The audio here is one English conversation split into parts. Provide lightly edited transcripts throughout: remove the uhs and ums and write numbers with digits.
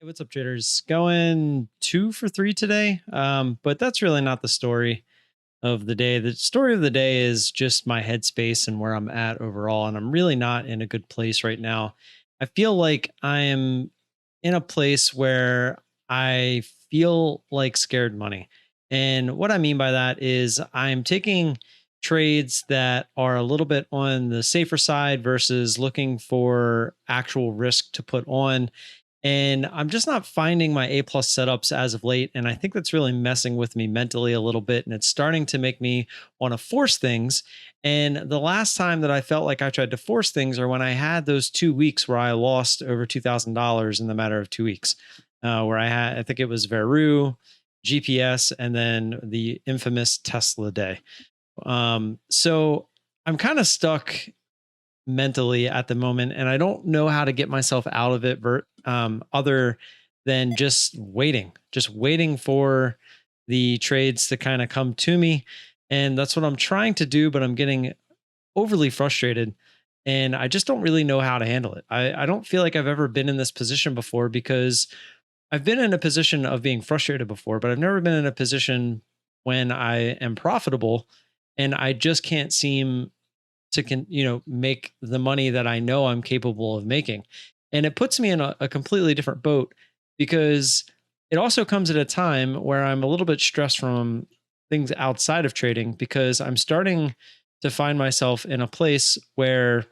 Hey, what's up, traders? Going 2 for 3 today. But that's really not the story of the day. The story of the day is just my headspace and where I'm at overall. And I'm really not in a good place right now. I feel like I am in a place where I feel like scared money. And what I mean by that is I'm taking trades that are a little bit on the safer side versus looking for actual risk to put on, and I'm just not finding my A plus setups as of late. And I think that's really messing with me mentally a little bit. And it's starting to make me want to force things. And the last time that I felt like I tried to force things are when I had those 2 weeks where I lost over $2,000 in the matter of 2 weeks, where I think it was Veru, GPS, and then the infamous Tesla day. So I'm kind of stuck mentally at the moment, and I don't know how to get myself out of it other than just waiting for the trades to kind of come to me. And that's what I'm trying to do, but I'm getting overly frustrated and I just don't really know how to handle it. I don't feel like I've ever been in this position before because I've been in a position of being frustrated before, but I've never been in a position when I am profitable and I just can't seem to make the money that I know I'm capable of making. And it puts me in a completely different boat because it also comes at a time where I'm a little bit stressed from things outside of trading because I'm starting to find myself in a place where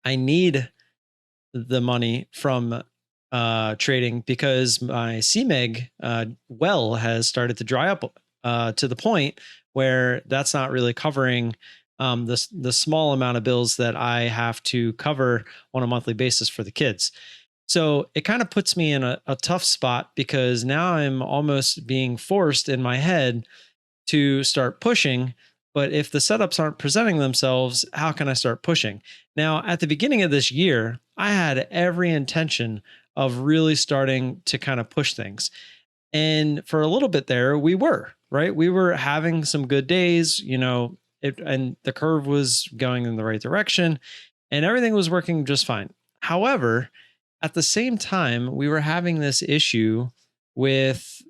I need the money from trading because my CMEG well has started to dry up to the point where that's not really covering the small amount of bills that I have to cover on a monthly basis for the kids. So it kind of puts me in a tough spot because now I'm almost being forced in my head to start pushing. But if the setups aren't presenting themselves, how can I start pushing? Now, at the beginning of this year, I had every intention of really starting to kind of push things. And for a little bit there, we were, right? We were having some good days, and the curve was going in the right direction and everything was working just fine. However, at the same time, we were having this issue with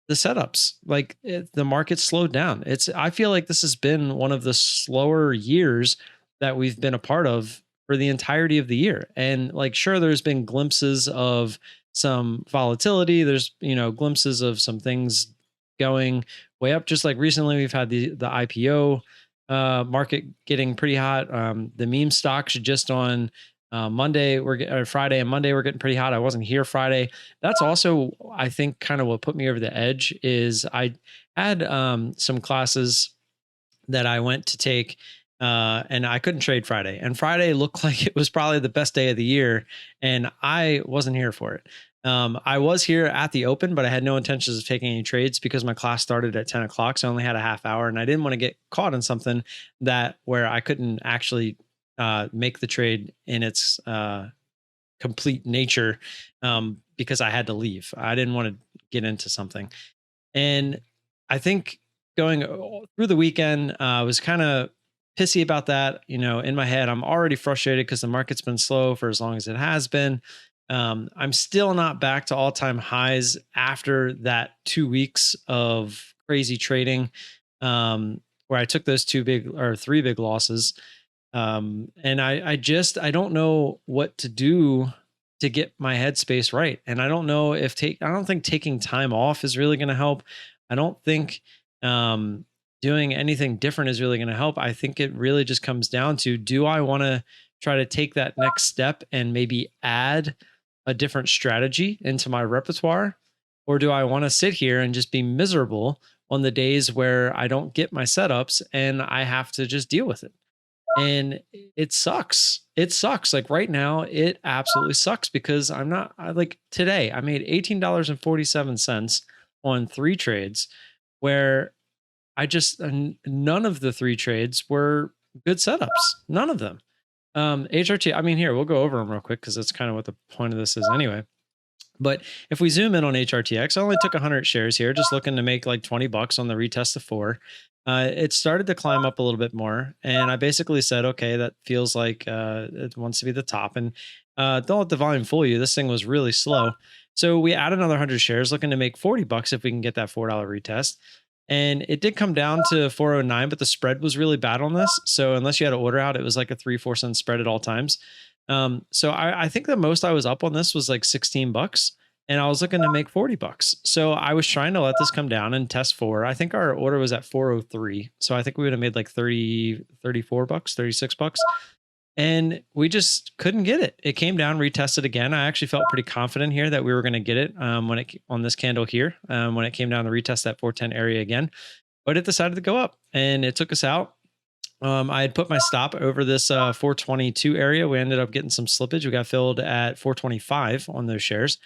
the setups. The market slowed down. I feel like this has been one of the slower years that we've been a part of for the entirety of the year. And like, sure, there's been glimpses of some volatility. There's, glimpses of some things going way up. Just like recently, we've had the IPO market getting pretty hot. The meme stocks just on Monday, or Friday and Monday, we're getting pretty hot. I wasn't here Friday. That's also, I think, kind of what put me over the edge is I had some classes that I went to take, and I couldn't trade Friday. And Friday looked like it was probably the best day of the year, and I wasn't here for it. I was here at the open, but I had no intentions of taking any trades because my class started at 10 o'clock. So I only had a half hour, and I didn't want to get caught in something that where I couldn't actually make the trade in its complete nature, because I had to leave. I didn't want to get into something. And I think going through the weekend, I was kind of pissy about that. In my head, I'm already frustrated because the market's been slow for as long as it has been. I'm still not back to all time highs after that 2 weeks of crazy trading, where I took those 3 big losses. And I don't know what to do to get my headspace right. And I don't know I don't think taking time off is really going to help. I don't think doing anything different is really going to help. I think it really just comes down to, do I want to try to take that next step and maybe add a different strategy into my repertoire? Or do I want to sit here and just be miserable on the days where I don't get my setups and I have to just deal with it? And it sucks. It sucks. Like right now, it absolutely sucks because like today, I made $18.47 on 3 trades where none of the 3 trades were good setups. None of them. HRT, I mean, here, we'll go over them real quick because that's kind of what the point of this is anyway. But if we zoom in on HRTX, I only took 100 shares here, just looking to make like 20 bucks on the retest of 4. It started to climb up a little bit more. And I basically said, okay, that feels like it wants to be the top. And don't let the volume fool you. This thing was really slow. So we add another 100 shares looking to make 40 bucks if we can get that $4 retest. And it did come down to 409, but the spread was really bad on this. So unless you had an order out, it was like a 3-4 cent spread at all times. So I think the most I was up on this was like 16 bucks, and I was looking to make 40 bucks. So I was trying to let this come down and test four. I think our order was at 403. So I think we would have made like 30, 34 bucks, 36 bucks. And we just couldn't get it. It came down, retested again. I actually felt pretty confident here that we were going to get it when it on this candle here when it came down to retest that 410 area again, but it decided to go up and it took us out. I had put my stop over this 422 area. We ended up getting some slippage. We got filled at 425 on those shares.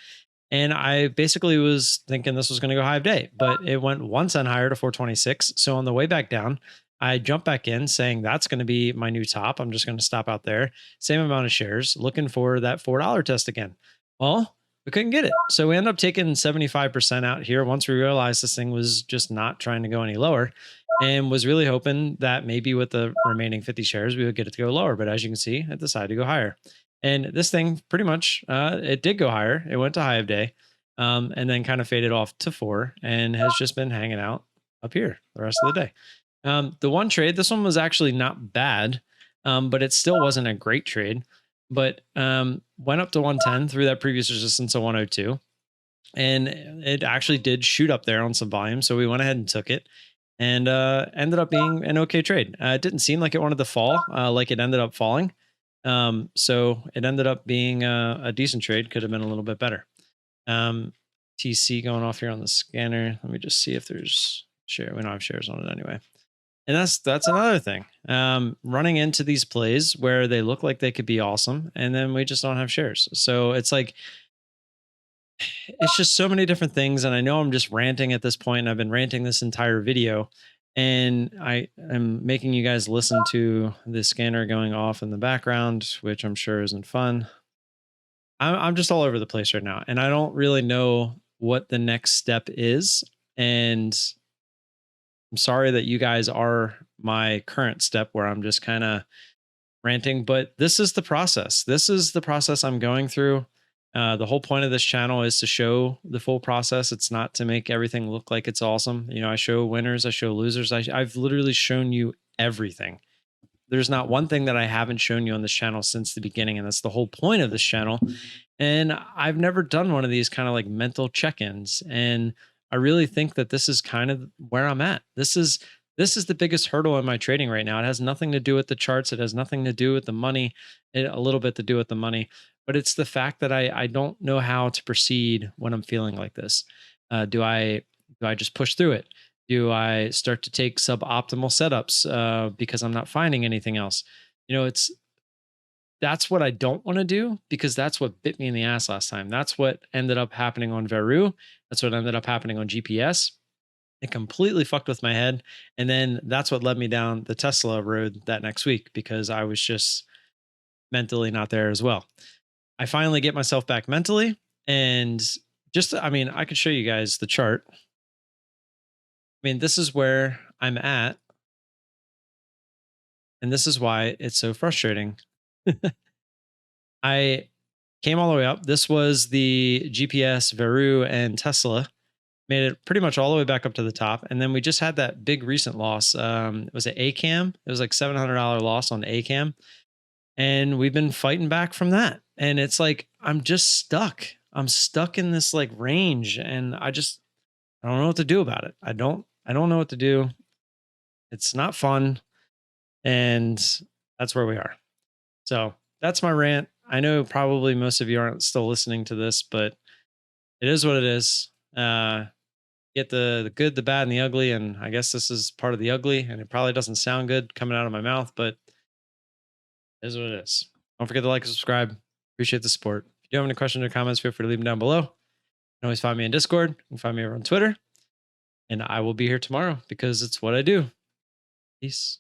And I basically was thinking this was going to go high of day, but it went 1 cent higher to 426. So on the way back down, I jumped back in saying that's going to be my new top. I'm just going to stop out there. Same amount of shares, looking for that $4 test again. Well, we couldn't get it. So we ended up taking 75% out here once we realized this thing was just not trying to go any lower, and was really hoping that maybe with the remaining 50 shares, we would get it to go lower. But as you can see, it decided to go higher. And this thing pretty much, it did go higher. It went to high of day, and then kind of faded off to four and has just been hanging out up here the rest of the day. The one trade, this one was actually not bad, but it still wasn't a great trade. But went up to 110 through that previous resistance of 102. And it actually did shoot up there on some volume. So we went ahead and took it, and ended up being an okay trade. It didn't seem like it wanted to fall like it ended up falling. So it ended up being a decent trade. Could have been a little bit better. TC going off here on the scanner. Let me just see if there's share. We don't have shares on it anyway. And that's another thing. Running into these plays where they look like they could be awesome, and then we just don't have shares. So it's like, it's just so many different things. And I know I'm just ranting at this point, and I've been ranting this entire video, and I am making you guys listen to the scanner going off in the background, which I'm sure isn't fun. I'm just all over the place right now, and I don't really know what the next step is. And I'm sorry that you guys are my current step where I'm just kind of ranting, but this is the process. This is the process I'm going through. The whole point of this channel is to show the full process. It's not to make everything look like it's awesome. You know, I show winners, I show losers. I've literally shown you everything. There's not one thing that I haven't shown you on this channel since the beginning. And that's the whole point of this channel. And I've never done one of these kind of like mental check-ins. And I really think that this is kind of where I'm at. This is the biggest hurdle in my trading right now. It has nothing to do with the charts. It has nothing to do with the money, a little bit to do with the money, but it's the fact that I don't know how to proceed when I'm feeling like this. Do I just push through it? Do I start to take suboptimal setups because I'm not finding anything else? You know, that's what I don't want to do, because that's what bit me in the ass last time. That's what ended up happening on Veru. That's what ended up happening on GPS. It completely fucked with my head. And then that's what led me down the Tesla road that next week, because I was just mentally not there as well. I finally get myself back mentally, and just, I mean, I could show you guys the chart. I mean, this is where I'm at, and this is why it's so frustrating. I came all the way up. This was the GPS, Veru, and Tesla. Made it pretty much all the way back up to the top. And then we just had that big recent loss. It was an ACAM. It was like $700 loss on ACAM. And we've been fighting back from that. And it's like, I'm just stuck. I'm stuck in this like range, and I don't know what to do about it. I don't know what to do. It's not fun. And that's where we are. So that's my rant. I know probably most of you aren't still listening to this, but it is what it is. Get the good, the bad, and the ugly. And I guess this is part of the ugly, and it probably doesn't sound good coming out of my mouth, but it is what it is. Don't forget to like and subscribe. Appreciate the support. If you do have any questions or comments, feel free to leave them down below. You can always find me in Discord. You can find me over on Twitter. And I will be here tomorrow because it's what I do. Peace.